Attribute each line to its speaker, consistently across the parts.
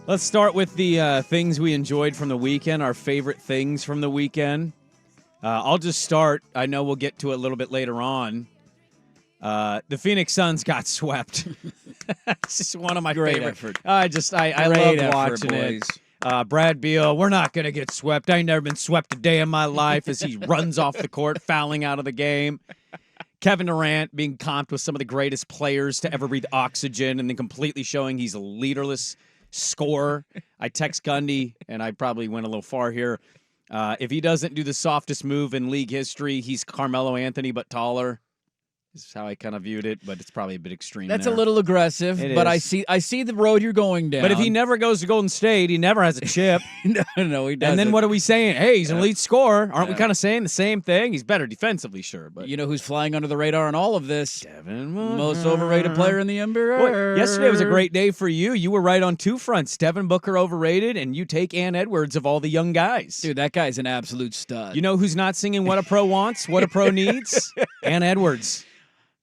Speaker 1: Let's start with the things we enjoyed from the weekend, our favorite things from the weekend. I'll just start. I know we'll get to it a little bit later on. The Phoenix Suns got swept. It's just one of my
Speaker 2: Great
Speaker 1: favorite.
Speaker 2: effort.
Speaker 1: I
Speaker 2: Great
Speaker 1: love
Speaker 2: effort,
Speaker 1: watching
Speaker 2: boys.
Speaker 1: it. Brad Beal, we're not going to get swept. I ain't never been swept a day in my life as he runs off the court, fouling out of the game. Kevin Durant being comped with some of the greatest players to ever breathe oxygen and then completely showing he's a leaderless scorer. I text Gundy, and I probably went a little far here. If he doesn't do the softest move in league history, he's Carmelo Anthony, but taller. This is how I kind of viewed it, but it's probably a bit extreme.
Speaker 2: That's
Speaker 1: there.
Speaker 2: a little aggressive,
Speaker 1: It
Speaker 2: but
Speaker 1: is.
Speaker 2: I see the road you're going down.
Speaker 1: But if he never goes to Golden State, he never has a chip.
Speaker 2: no, he doesn't.
Speaker 1: And then what are we saying? Hey, he's an elite scorer. Aren't we
Speaker 2: Yeah.
Speaker 1: kind of saying the same thing? He's better defensively, sure. But
Speaker 2: You know who's flying under the radar in all of this?
Speaker 1: Devin
Speaker 2: Most overrated player in the NBA.
Speaker 1: Boy, yesterday was a great day for you. You were right on two fronts. Devin Booker overrated, and you take Ann Edwards of all the young guys.
Speaker 2: Dude, that guy's an absolute stud.
Speaker 1: You know who's not singing What a Pro Wants, What a Pro Needs? Ann Edwards.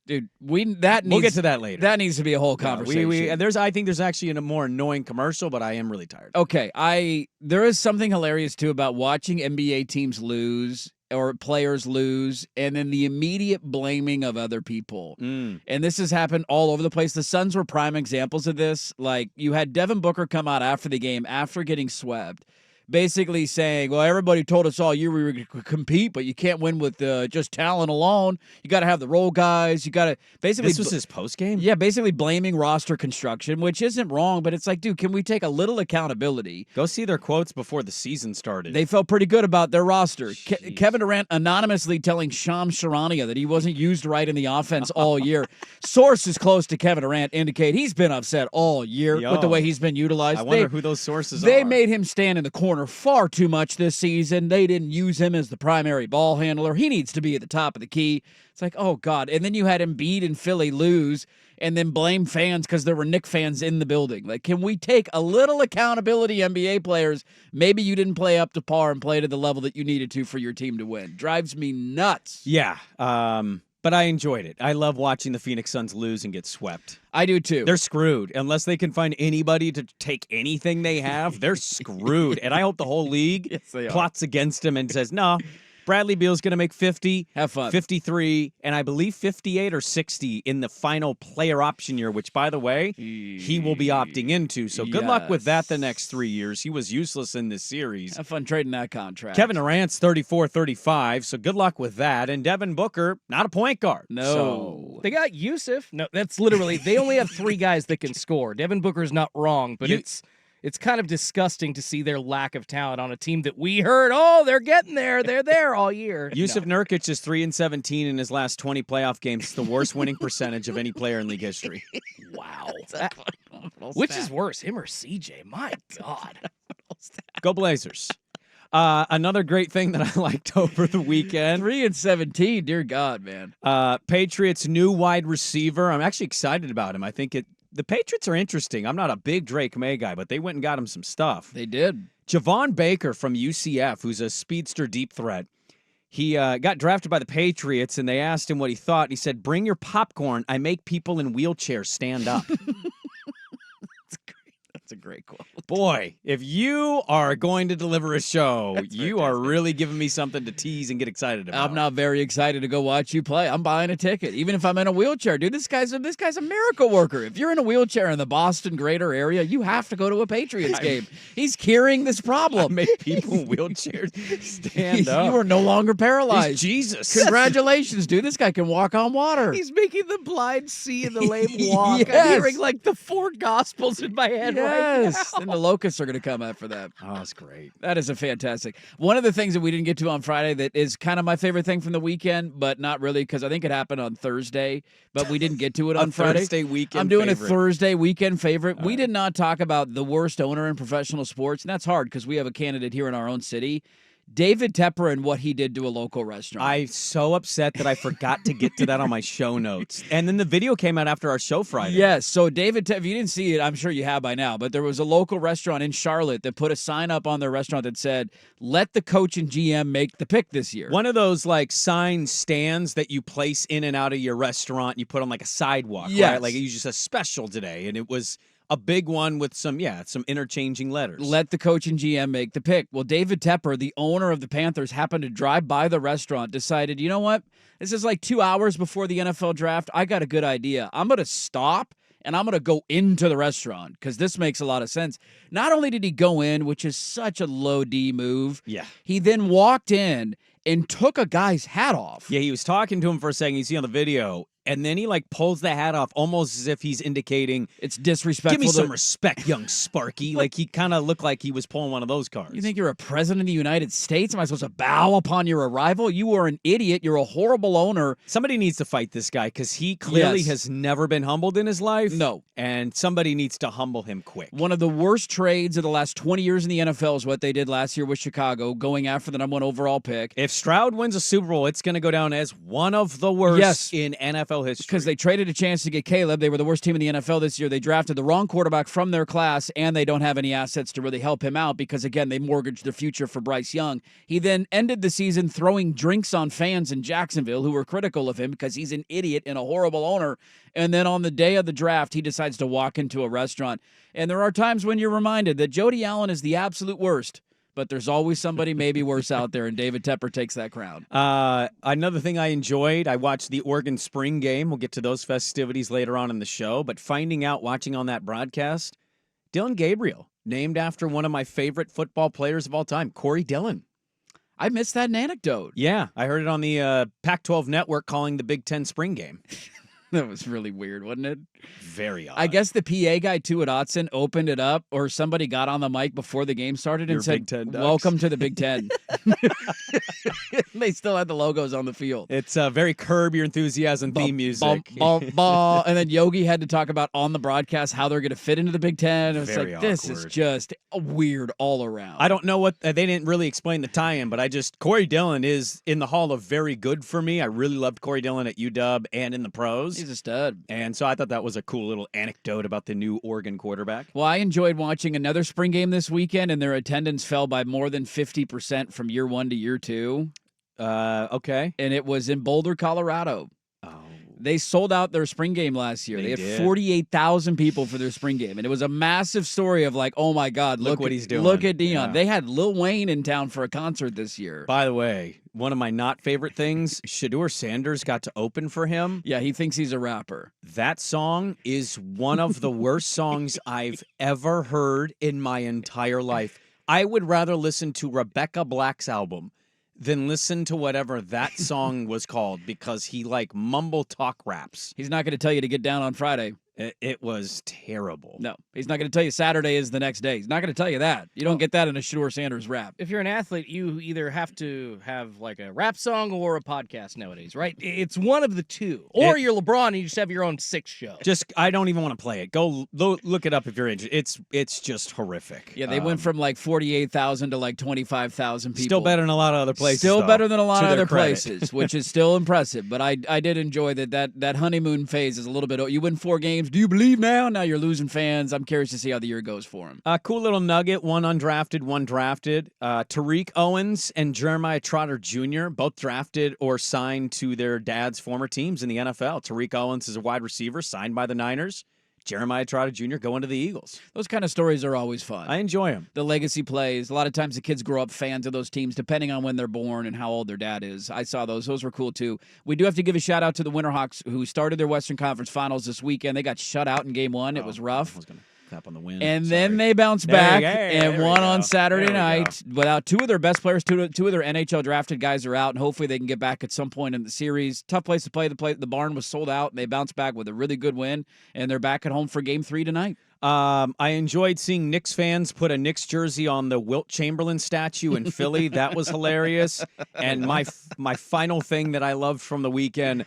Speaker 2: Dude,
Speaker 1: We'll get to that later.
Speaker 2: That needs to be a whole conversation.
Speaker 1: I think there's actually a more annoying commercial, but I am really tired.
Speaker 2: Okay, there is something hilarious too about watching NBA teams lose or players lose, and then the immediate blaming of other people. And this has happened all over the place. The Suns were prime examples of this. Like, you had Devin Booker come out after the game, after getting swept, basically saying, well, everybody told us all year we were going to compete, but you can't win with just talent alone. You got to have the role guys. You got to basically.
Speaker 1: This was his post game?
Speaker 2: Yeah, basically blaming roster construction, which isn't wrong, but it's like, dude, can we take a little accountability?
Speaker 1: Go see their quotes before the season started.
Speaker 2: They felt pretty good about their roster. Kevin Durant anonymously telling Shams Charania that he wasn't used right in the offense all year. Sources close to Kevin Durant indicate he's been upset all year with the way he's been utilized.
Speaker 1: I wonder who those sources are.
Speaker 2: They made him stand in the corner far too much this season. They didn't use him as the primary ball handler. He needs to be at the top of the key. It's like, oh, God. And then you had Embiid and Philly lose and then blame fans because there were Knicks fans in the building. Like, can we take a little accountability, NBA players? Maybe you didn't play up to par and play to the level that you needed to for your team to win. Drives me nuts.
Speaker 1: Yeah. But I enjoyed it. I love watching the Phoenix Suns lose and get swept.
Speaker 2: I do too.
Speaker 1: They're screwed. Unless they can find anybody to take anything they have, they're screwed. And I hope the whole league plots against them and says, no, Bradley Beal's going to make 50,
Speaker 2: have fun,
Speaker 1: 53, and I believe 58 or 60 in the final player option year, which, by the way, he will be opting into. So good luck with that the next 3 years. He was useless in this series.
Speaker 2: Have fun trading that contract.
Speaker 1: Kevin Durant's 34-35, so good luck with that. And Devin Booker, not a point guard.
Speaker 2: No.
Speaker 1: So
Speaker 3: they got Yusuf. No, that's literally, they only have three guys that can score. Devin Booker's not wrong, but it's kind of disgusting to see their lack of talent on a team that we heard, oh, they're getting there. They're there all year.
Speaker 1: Yusuf Nurkic is 3-17 in his last 20 playoff games. It's the worst winning percentage of any player in league history.
Speaker 3: Wow. Which is worse, him or CJ? My God.
Speaker 1: Go Blazers. Another great thing that I liked over the weekend.
Speaker 2: 3-17, dear God, man.
Speaker 1: Patriots' new wide receiver. I'm actually excited about him. I think the Patriots are interesting. I'm not a big Drake May guy, but they went and got him some stuff.
Speaker 2: They did.
Speaker 1: Javon Baker from UCF, who's a speedster deep threat. He got drafted by the Patriots, and they asked him what he thought. He said, bring your popcorn. I make people in wheelchairs stand up.
Speaker 2: That's a great quote.
Speaker 1: Boy, if you are going to deliver a show, you are really giving me something to tease and get excited about.
Speaker 2: I'm not very excited to go watch you play. I'm buying a ticket, even if I'm in a wheelchair. Dude, this guy's a miracle worker. If you're in a wheelchair in the Boston greater area, you have to go to a Patriots game. He's curing this problem.
Speaker 1: I make people in wheelchairs stand up.
Speaker 2: You are no longer paralyzed.
Speaker 1: He's Jesus.
Speaker 2: Congratulations, dude. This guy can walk on water.
Speaker 3: He's making the blind see and the lame walk.
Speaker 2: Yes.
Speaker 3: I'm hearing like the four gospels in my head right now.
Speaker 2: And the locusts are going to come after that.
Speaker 1: Oh, that's great.
Speaker 2: That is a fantastic. One of the things that we didn't get to on Friday that is kind of my favorite thing from the weekend, but not really because I think it happened on Thursday, but we didn't get to it on Friday.
Speaker 1: Thursday weekend
Speaker 2: I'm doing
Speaker 1: favorite.
Speaker 2: a Thursday weekend favorite. We did not talk about the worst owner in professional sports, and that's hard because we have a candidate here in our own city. David Tepper and what he did to a local restaurant.
Speaker 1: I'm so upset that I forgot to get to that on my show notes. And then the video came out after our show Friday.
Speaker 2: Yes, so David Tepper, if you didn't see it, I'm sure you have by now, but there was a local restaurant in Charlotte that put a sign up on their restaurant that said, let the coach and GM make the pick this year.
Speaker 1: One of those like sign stands that you place in and out of your restaurant. You put on like a sidewalk,
Speaker 2: Yes.
Speaker 1: right? Like you just a special today. And it was a big one with some interchanging letters.
Speaker 2: Let the coach and GM make the pick. Well, David Tepper, the owner of the Panthers, happened to drive by the restaurant, decided, you know what? This is like 2 hours before the NFL draft. I got a good idea. I'm going to stop and I'm going to go into the restaurant because this makes a lot of sense. Not only did he go in, which is such a low D move, he then walked in and took a guy's hat off.
Speaker 1: Yeah, he was talking to him for a second. You see on the video. And then he pulls the hat off almost as if he's indicating
Speaker 2: it's disrespectful.
Speaker 1: Give me some respect, young Sparky. Like he kind of looked like he was pulling one of those cards.
Speaker 2: You think you're a president of the United States? Am I supposed to bow upon your arrival? You are an idiot. You're a horrible owner.
Speaker 1: Somebody needs to fight this guy because he clearly has never been humbled in his life.
Speaker 2: No.
Speaker 1: And somebody needs to humble him quick.
Speaker 2: One of the worst trades of the last 20 years in the NFL is what they did last year with Chicago, going after the #1 overall pick.
Speaker 1: If Stroud wins a Super Bowl, it's going to go down as one of the worst in NFL history.
Speaker 2: Because they traded a chance to get Caleb. They were the worst team in the NFL this year. They drafted the wrong quarterback from their class, and they don't have any assets to really help him out because, again, they mortgaged their future for Bryce Young. He then ended the season throwing drinks on fans in Jacksonville who were critical of him because he's an idiot and a horrible owner. And then on the day of the draft, he decides to walk into a restaurant. And there are times when you're reminded that Jody Allen is the absolute worst. But there's always somebody maybe worse out there, and David Tepper takes that crown.
Speaker 1: Another thing I enjoyed, I watched the Oregon spring game. We'll get to those festivities later on in the show. But finding out, watching on that broadcast, Dylan Gabriel, named after one of my favorite football players of all time, Corey Dillon.
Speaker 2: I missed that anecdote.
Speaker 1: Yeah, I heard it on the Pac-12 network calling the Big Ten spring game.
Speaker 2: That was really weird, wasn't it?
Speaker 1: Very odd.
Speaker 2: I guess the PA guy, too, at Autzen, opened it up, or somebody got on the mic before the game started and said, welcome to the Big Ten. They still had the logos on the field.
Speaker 1: It's very Curb Your Enthusiasm theme music.
Speaker 2: And then Yogi had to talk about on the broadcast how they're going to fit into the Big Ten. It was
Speaker 1: very
Speaker 2: like, this is just weird all around.
Speaker 1: I don't know what, they didn't really explain the tie-in, but Corey Dillon is in the Hall of Very Good for me. I really loved Corey Dillon at UW and in the pros.
Speaker 2: He's a stud.
Speaker 1: And so I thought that was a cool little anecdote about the new Oregon quarterback.
Speaker 2: Well, I enjoyed watching another spring game this weekend, and their attendance fell by more than 50% from year 1 to year 2.
Speaker 1: Okay.
Speaker 2: And it was in Boulder, Colorado.
Speaker 1: Oh.
Speaker 2: They sold out their spring game last year. They had 48,000 people for their spring game. And it was a massive story of like, oh, my God, look
Speaker 1: what he's doing.
Speaker 2: Look at Dion.
Speaker 1: Yeah.
Speaker 2: They had Lil Wayne in town for a concert this year.
Speaker 1: By the way, one of my not favorite things, Shedeur Sanders got to open for him.
Speaker 2: Yeah, he thinks he's a rapper.
Speaker 1: That song is one of the worst songs I've ever heard in my entire life. I would rather listen to Rebecca Black's album than listen to whatever that song was called because he mumble talk raps.
Speaker 2: He's not going to tell you to get down on Friday.
Speaker 1: It was terrible.
Speaker 2: No, he's not going to tell you Saturday is the next day. He's not going to tell you that. You don't get that in a Shedeur Sanders rap.
Speaker 3: If you're an athlete, you either have to have a rap song or a podcast nowadays, right? It's one of the two. Or you're LeBron and you just have your own 6 show.
Speaker 1: I don't even want to play it. Go look it up if you're interested. It's just horrific.
Speaker 2: Yeah, they went from 48,000 to 25,000 people.
Speaker 1: Still better than a lot of other places.
Speaker 2: Still better than a lot of other
Speaker 1: credit.
Speaker 2: places, which is still impressive. But I did enjoy that honeymoon phase is a little bit. You win 4 games. Do you believe now? Now you're losing fans. I'm curious to see how the year goes for him.
Speaker 1: Cool little nugget. One undrafted, one drafted. Tariq Owens and Jeremiah Trotter Jr. both drafted or signed to their dad's former teams in the NFL. Tariq Owens is a wide receiver signed by the Niners. Jeremiah Trotter Jr. going to the Eagles.
Speaker 2: Those kind of stories are always fun.
Speaker 1: I enjoy them.
Speaker 2: The legacy plays. A lot of times the kids grow up fans of those teams depending on when they're born and how old their dad is. I saw those. Those were cool, too. We do have to give a shout-out to the Winterhawks who started their Western Conference Finals this weekend. They got shut out in Game 1. It was rough.
Speaker 1: I was going to clap on the win.
Speaker 2: And then they bounced back and won on Saturday night.
Speaker 1: Go.
Speaker 2: Without 2 of their best players, 2 of their NHL drafted guys are out, and hopefully they can get back at some point in the series. Tough place to play. The barn was sold out, and they bounced back with a really good win, and they're back at home for Game 3 tonight.
Speaker 1: I enjoyed seeing Knicks fans put a Knicks jersey on the Wilt Chamberlain statue in Philly. That was hilarious. And my final thing that I loved from the weekend,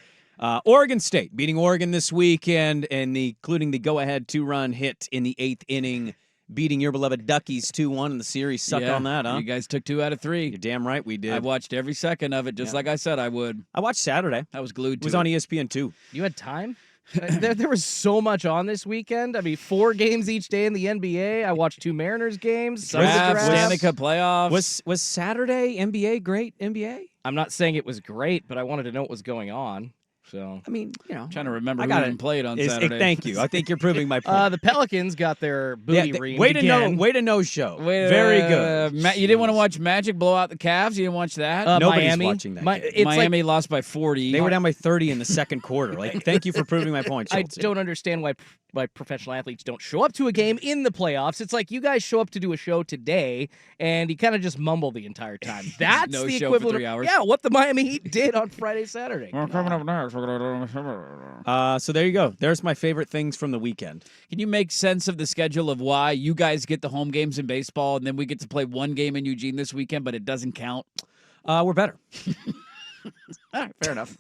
Speaker 1: Oregon State beating Oregon this weekend, and including the go-ahead 2-run hit in the 8th inning, beating your beloved Duckies 2-1 in the series. Suck on that, huh?
Speaker 2: You guys took 2 out of 3.
Speaker 1: You're damn right we did.
Speaker 2: I watched every second of it, just like I said I would.
Speaker 1: I watched Saturday.
Speaker 2: I was glued to it.
Speaker 1: It was on ESPN too.
Speaker 3: You had time? There was so much on this weekend. I mean, 4 games each day in the NBA. I watched 2 Mariners games.
Speaker 2: Stanley Cup playoffs.
Speaker 1: Was Saturday NBA great NBA?
Speaker 3: I'm not saying it was great, but I wanted to know what was going on. So
Speaker 1: I mean,
Speaker 2: trying to remember
Speaker 1: I
Speaker 2: who
Speaker 1: got
Speaker 2: even played on
Speaker 1: it.
Speaker 2: Saturday.
Speaker 1: Thank you. I think you're proving my point.
Speaker 3: the Pelicans got their booty reamed
Speaker 1: way to
Speaker 3: again.
Speaker 1: know show. Very good.
Speaker 2: You didn't want to watch Magic blow out the Cavs? You didn't watch that?
Speaker 1: Nobody's
Speaker 3: Miami.
Speaker 1: watching that game.
Speaker 3: It's
Speaker 2: Miami lost by 40.
Speaker 1: They were down by 30 in the second quarter. Like, thank you for proving my point,
Speaker 3: I
Speaker 1: Schultz.
Speaker 3: don't understand why professional athletes don't show up to a game in the playoffs. It's like you guys show up to do a show today, and you kind of just mumble the entire time. That's
Speaker 2: No
Speaker 3: the
Speaker 2: show for
Speaker 3: equivalent
Speaker 2: 3 hours.
Speaker 3: Yeah, what the Miami Heat did on Friday, Saturday.
Speaker 2: We're coming up next. We're gonna
Speaker 1: So there you go. There's my favorite things from the weekend.
Speaker 2: Can you make sense of the schedule of why you guys get the home games in baseball, and then we get to play one game in Eugene this weekend, but it doesn't count?
Speaker 1: We're better.
Speaker 2: All right, fair enough.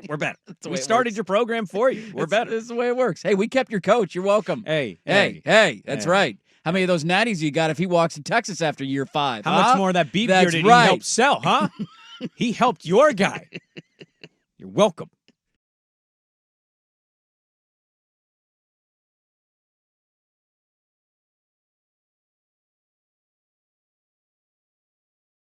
Speaker 1: We're better.
Speaker 2: the way
Speaker 1: We
Speaker 2: it
Speaker 1: started
Speaker 2: works.
Speaker 1: your program for you. We're better.
Speaker 2: This is the way it works. Hey, we kept your coach. You're welcome.
Speaker 1: Hey.
Speaker 2: That's
Speaker 1: Hey.
Speaker 2: right. How many of those natties you got if he walks to Texas after year 5?
Speaker 1: How much more of that beef gear
Speaker 2: That's
Speaker 1: did
Speaker 2: right.
Speaker 1: he help sell, huh? He helped your guy. You're welcome.